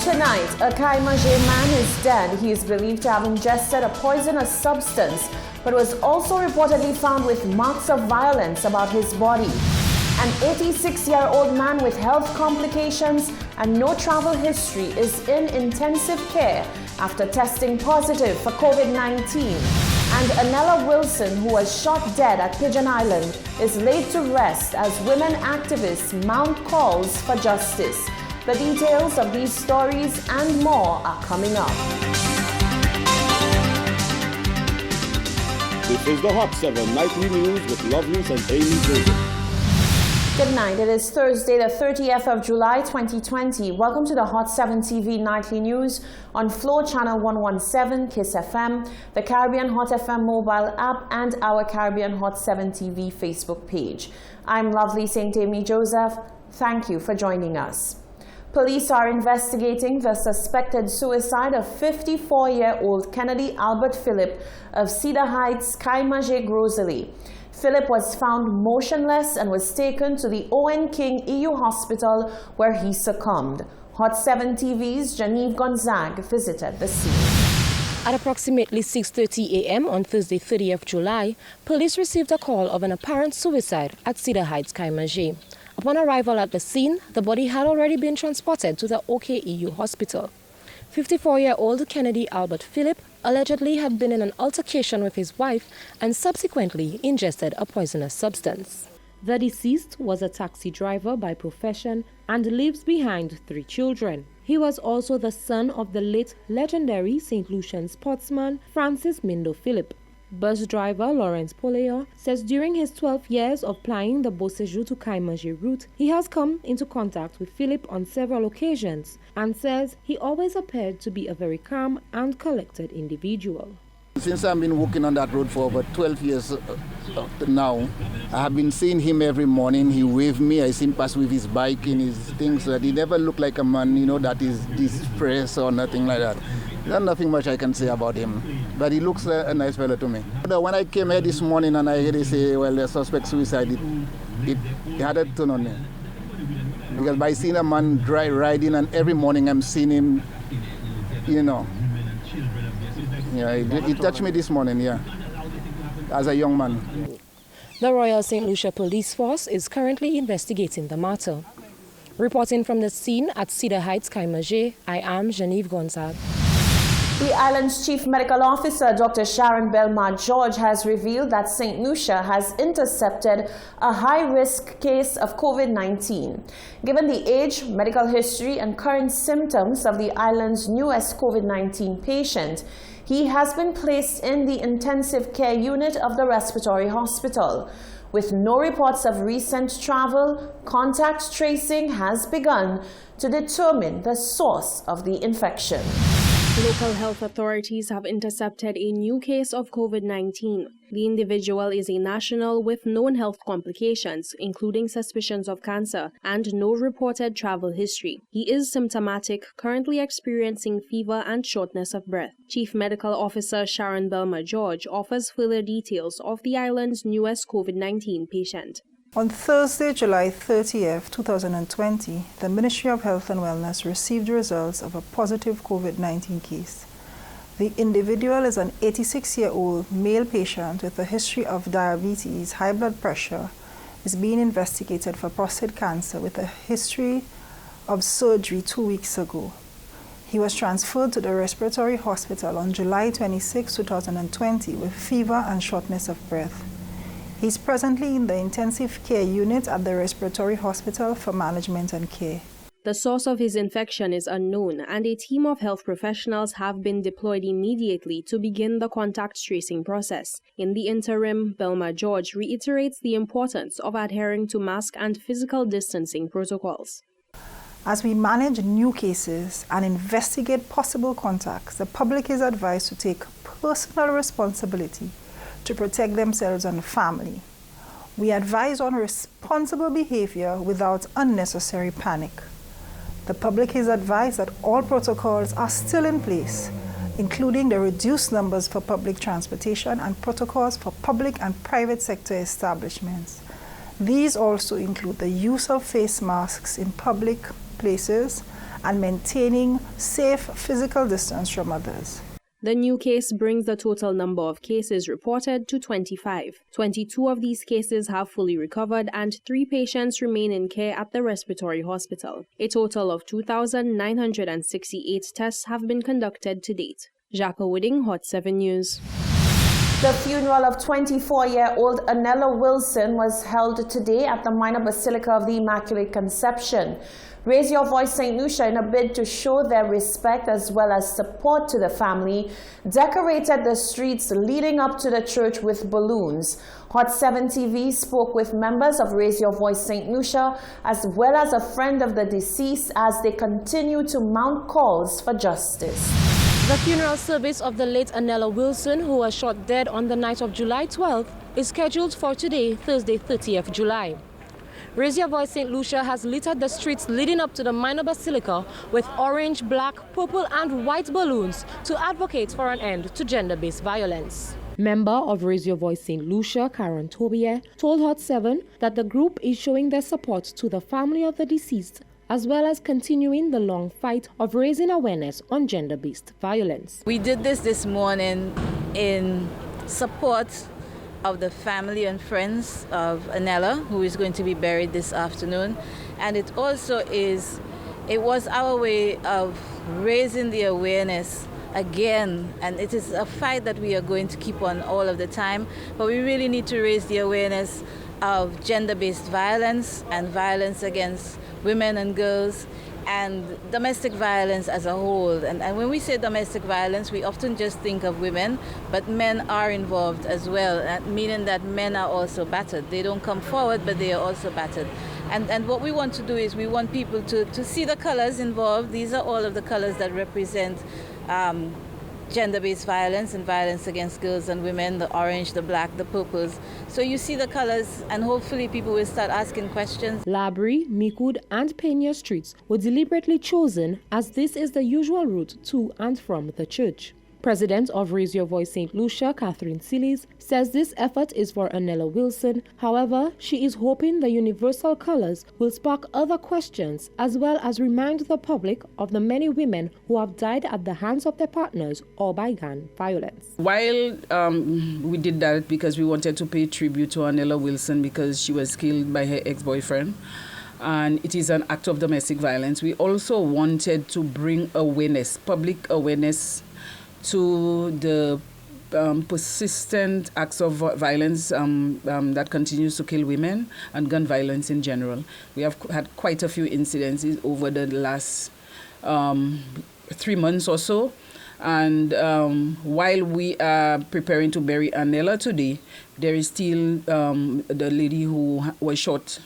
Tonight, a Kaimajé man is dead. He is believed to have ingested a poisonous substance, but was also reportedly found with marks of violence about his body. An 86-year-old man with health complications and no travel history is in intensive care after testing positive for COVID-19. And Anella Wilson, who was shot dead at Pigeon Island, is laid to rest as women activists mount calls for justice. The details of these stories and more are coming up. This is the Hot 7 Nightly News with Lovelace and Amy Joseph. Good night. It is Thursday, the 30th of July, 2020. Welcome to the Hot 7 TV Nightly News on Flow Channel 117, Kiss FM, the Caribbean Hot FM mobile app, and our Caribbean Hot 7 TV Facebook page. I'm Lovely St. Amy Joseph. Thank you for joining us. Police are investigating the suspected suicide of 54-year-old Kennedy Albert Philip of Cedar Heights, Kaimajé, Grosley. Philip was found motionless and was taken to the Owen King EU Hospital where he succumbed. Hot 7 TV's Genevieve Gonzague visited the scene. At approximately 6:30 a.m. on Thursday, 30th July, police received a call of an apparent suicide at Cedar Heights, Kaimajé. Upon arrival at the scene, the body had already been transported to the OKEU hospital. 54-year-old Kennedy Albert Philip allegedly had been in an altercation with his wife and subsequently ingested a poisonous substance. The deceased was a taxi driver by profession and leaves behind 3 children. He was also the son of the late legendary St. Lucian sportsman Francis Mindo Philip. Bus driver Lawrence Poleo says during his 12 years of plying the Beauséjour to Kaimajé route, he has come into contact with Philip on several occasions and says he always appeared to be a very calm and collected individual. Since I've been working on that road for over 12 years now, I have been seeing him every morning. He waved me. I see him pass with his bike and his things. So that he never looked like a man, that is distressed or nothing like that. There's nothing much I can say about him, but he looks a nice fellow to me. When I came here this morning and I heard they say, well, the suspect suicide, it had a turn on me. Because by seeing a man riding and every morning I'm seeing him, it touched me this morning, as a young man. The Royal St. Lucia Police Force is currently investigating the matter. Reporting from the scene at Cedar Heights, Kaimajé, I am Genevieve Gonzague. The island's Chief Medical Officer, Dr. Sharon Belmar George, has revealed that St. Lucia has intercepted a high-risk case of COVID-19. Given the age, medical history, and current symptoms of the island's newest COVID-19 patient, he has been placed in the intensive care unit of the respiratory hospital. With no reports of recent travel, contact tracing has begun to determine the source of the infection. Local health authorities have intercepted a new case of COVID-19. The individual is a national with known health complications, including suspicions of cancer, and no reported travel history. He is symptomatic, currently experiencing fever and shortness of breath. Chief Medical Officer Sharon Belmar George offers further details of the island's newest COVID-19 patient. On Thursday, July 30th, 2020, the Ministry of Health and Wellness received results of a positive COVID-19 case. The individual is an 86-year-old male patient with a history of diabetes, high blood pressure, is being investigated for prostate cancer with a history of surgery 2 weeks ago. He was transferred to the respiratory hospital on July 26, 2020 with fever and shortness of breath. He is presently in the intensive care unit at the respiratory hospital for management and care. The source of his infection is unknown, and a team of health professionals have been deployed immediately to begin the contact tracing process. In the interim, Belmar George reiterates the importance of adhering to mask and physical distancing protocols. As we manage new cases and investigate possible contacts, the public is advised to take personal responsibility to protect themselves and family. We advise on responsible behavior without unnecessary panic. The public is advised that all protocols are still in place, including the reduced numbers for public transportation and protocols for public and private sector establishments. These also include the use of face masks in public places and maintaining safe physical distance from others. The new case brings the total number of cases reported to 25. 22 of these cases have fully recovered and 3 patients remain in care at the respiratory hospital. A total of 2,968 tests have been conducted to date. Jacques Wooding, Hot 7 News. The funeral of 24-year-old Anella Wilson was held today at the Minor Basilica of the Immaculate Conception. Raise Your Voice St. Lucia, in a bid to show their respect as well as support to the family, decorated the streets leading up to the church with balloons. Hot 7 TV spoke with members of Raise Your Voice St. Lucia as well as a friend of the deceased as they continue to mount calls for justice. The funeral service of the late Anella Wilson, who was shot dead on the night of July 12th, is scheduled for today, Thursday, 30th July. Raise Your Voice St. Lucia has littered the streets leading up to the Minor Basilica with orange, black, purple and white balloons to advocate for an end to gender-based violence. Member of Raise Your Voice St. Lucia, Karen Tobier, told Hot 7 that the group is showing their support to the family of the deceased as well as continuing the long fight of raising awareness on gender-based violence. We did this morning in support of the family and friends of Anella, who is going to be buried this afternoon. And it was our way of raising the awareness again. And it is a fight that we are going to keep on all of the time. But we really need to raise the awareness of gender-based violence and violence against women and girls and domestic violence as a whole. And when we say domestic violence, we often just think of women, but men are involved as well, meaning that men are also battered. They don't come forward, but they are also battered. And what we want to do is we want people to see the colors involved. These are all of the colors that represent gender-based violence and violence against girls and women, the orange, the black, the purples. So you see the colors and hopefully people will start asking questions. Labrie, Micoud and Pena streets were deliberately chosen as this is the usual route to and from the church. President of Raise Your Voice St. Lucia, Catherine Siles, says this effort is for Anella Wilson. However, she is hoping the universal colors will spark other questions as well as remind the public of the many women who have died at the hands of their partners or by gang violence. While we did that because we wanted to pay tribute to Anella Wilson because she was killed by her ex-boyfriend, and it is an act of domestic violence, we also wanted to bring awareness, public awareness, to the persistent acts of violence that continues to kill women and gun violence in general. We have had quite a few incidences over the last 3 months or so. And while we are preparing to bury Anella today, there is still the lady who was shot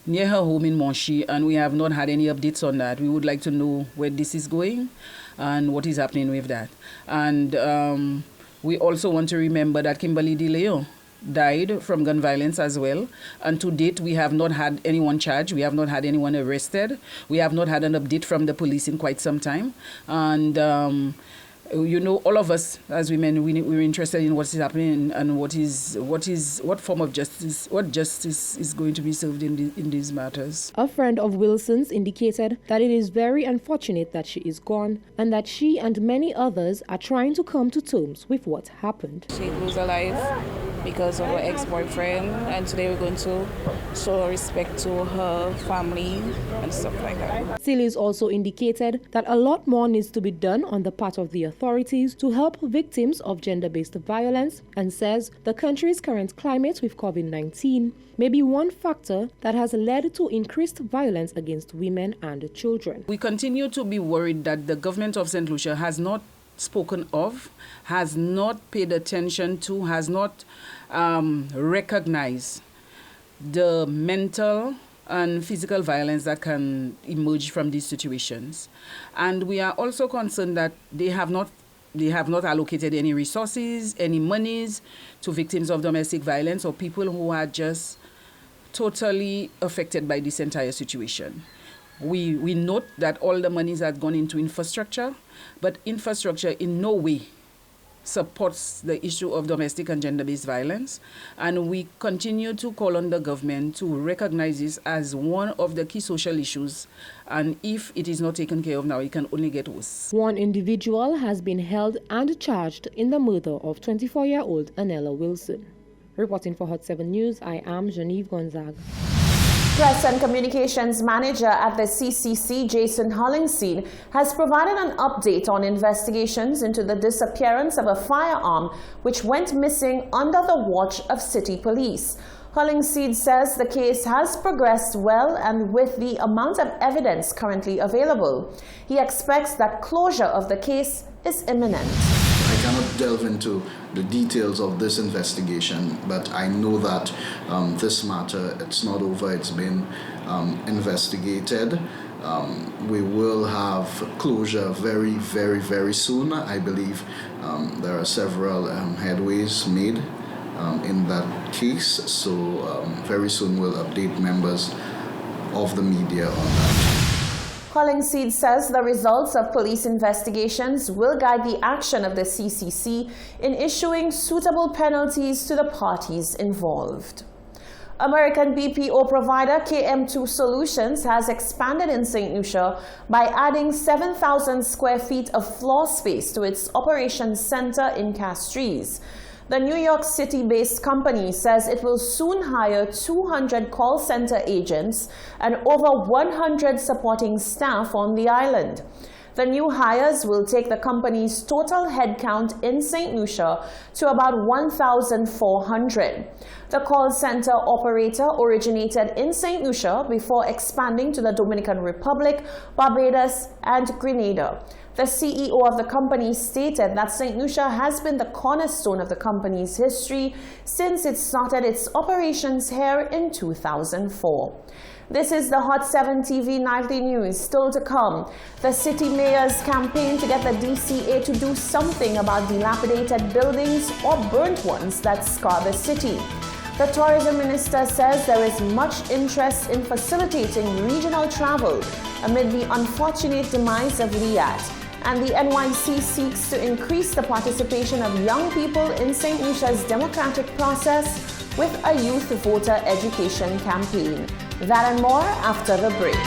near her home in Monchy, and we have not had any updates on that. We would like to know where this is going and what is happening with that. And we also want to remember that Kimberly De Leon died from gun violence as well. And to date, we have not had anyone charged. We have not had anyone arrested. We have not had an update from the police in quite some time. And you know, all of us as women, we're interested in what is happening and what form of justice, what justice is going to be served in these matters. A friend of Wilson's indicated that it is very unfortunate that she is gone and that she and many others are trying to come to terms with what happened. She lose her life because of her ex-boyfriend, and today we're going to show respect to her family and stuff like that. Siles also indicated that a lot more needs to be done on the part of the authorities to help victims of gender-based violence, and says the country's current climate with COVID-19 may be one factor that has led to increased violence against women and children. We continue to be worried that the government of St. Lucia has not spoken of, has not paid attention to, has not recognized the mental and physical violence that can emerge from these situations. And we are also concerned that they have not allocated any resources, any monies to victims of domestic violence or people who are just totally affected by this entire situation. We note that all the monies have gone into infrastructure, but infrastructure in no way supports the issue of domestic and gender-based violence. And we continue to call on the government to recognize this as one of the key social issues. And if it is not taken care of now, it can only get worse. One individual has been held and charged in the murder of 24-year-old Anella Wilson. Reporting for Hot 7 News, I am Genevieve Gonzaga. Press and Communications Manager at the CCC, Jason Hollingshead, has provided an update on investigations into the disappearance of a firearm which went missing under the watch of City Police. Hollingshead says the case has progressed well and with the amount of evidence currently available. He expects that closure of the case is imminent. I cannot delve into the details of this investigation, but I know that this matter, it's not over, it's been investigated. We will have closure very, very, very soon. I believe there are several headways made in that case, so very soon we'll update members of the media on that. Hollingshead says the results of police investigations will guide the action of the CCC in issuing suitable penalties to the parties involved. American BPO provider KM2 Solutions has expanded in St. Lucia by adding 7,000 square feet of floor space to its operations center in Castries. The New York City-based company says it will soon hire 200 call center agents and over 100 supporting staff on the island. The new hires will take the company's total headcount in St. Lucia to about 1,400. The call center operator originated in St. Lucia before expanding to the Dominican Republic, Barbados, and Grenada. The CEO of the company stated that St. Lucia has been the cornerstone of the company's history since it started its operations here in 2004. This is the Hot 7 TV Nightly News. Still to come, the city mayor's campaign to get the DCA to do something about dilapidated buildings or burnt ones that scar the city. The tourism minister says there is much interest in facilitating regional travel amid the unfortunate demise of Riyadh. And the NYC seeks to increase the participation of young people in St. Lucia's democratic process with a youth voter education campaign. That and more after the break.